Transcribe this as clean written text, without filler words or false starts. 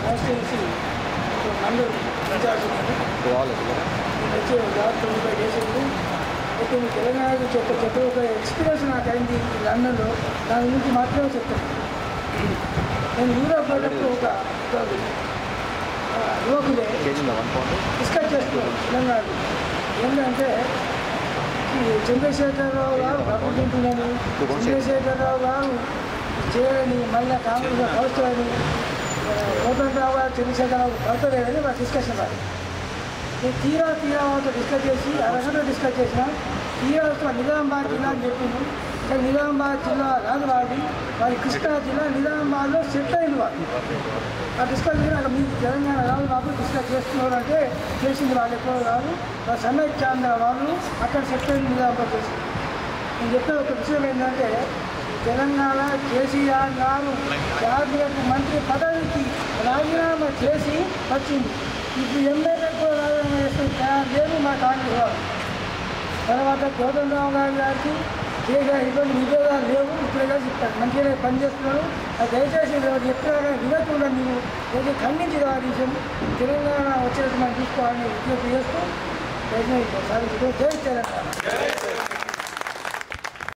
Constituency మండలి incharge వచ్చే జాగ్రత్తగా చేసేది. అయితే మీ తెలంగాణ గురించి చెప్పే ఒక ఎక్స్పీరియన్స్ నాకు అయింది లండన్లో. దాని గురించి మాత్రమే చెప్తాను. నేను యూరోప్ వెళ్ళినప్పుడు ఒక యువకులే డిస్కస్ చేస్తున్నాను తెలంగాణలో. ఏంటంటే చంద్రశేఖరరావు గారు అభివృద్ధిని చంద్రశేఖరరావు గారు చేయని మళ్ళీ కాంగ్రెస్లో కలుస్తారని కోదండరావు గారు చంద్రశేఖరరావు కలుతలేదని మా డిస్కషన్ రాదు. నేను తీరా వాళ్ళతో డిస్కస్ చేసి అరగంట డిస్కస్ చేసిన. తీరా నిజామాబాద్ జిల్లా అని చెప్పింది. కానీ నిజామాబాద్ జిల్లా కాదు వాడి కృష్ణా జిల్లా నిజామాబాద్లో సెట్ అయింది వాళ్ళు. ఆ డిస్కస్ చేసి మీకు తెలంగాణ రాదు బాబు డిస్కస్ చేస్తున్నారు అంటే చేసింది వాళ్ళు ఎప్పుడో కాదు. సమైక్యాంధ్ర వాళ్ళు అక్కడ సెట్ అయింది నిజామాబాద్ చేసి. నేను చెప్పే ఒక విషయం ఏంటంటే తెలంగాణ కేసీఆర్ గారు క్యాబినెట్ మంత్రి పదవికి రాజీనామా చేసి వచ్చింది. ఇప్పుడు ఎమ్మెల్యే కూడా రాజీనామా చేస్తుంది తయారు లేదు మా కాంగ్రెస్ వాళ్ళు. తర్వాత కోదండరావు గారికి కేసీఆర్ ఇబ్బంది విభేదాలు లేవు. ఇప్పుడే కలిసి చెప్తారు మంచిగానే పనిచేస్తున్నారు. అది దయచేసి ఎప్పుడైనా వినకుండా మీరు ఏదో ఖండించి ఆ విషయం తెలంగాణ వచ్చినట్టు మనం చూసుకోవాలని విజ్ఞప్తి చేస్తూ ప్రయత్నం సాధించడం. జై తెలంగాణ.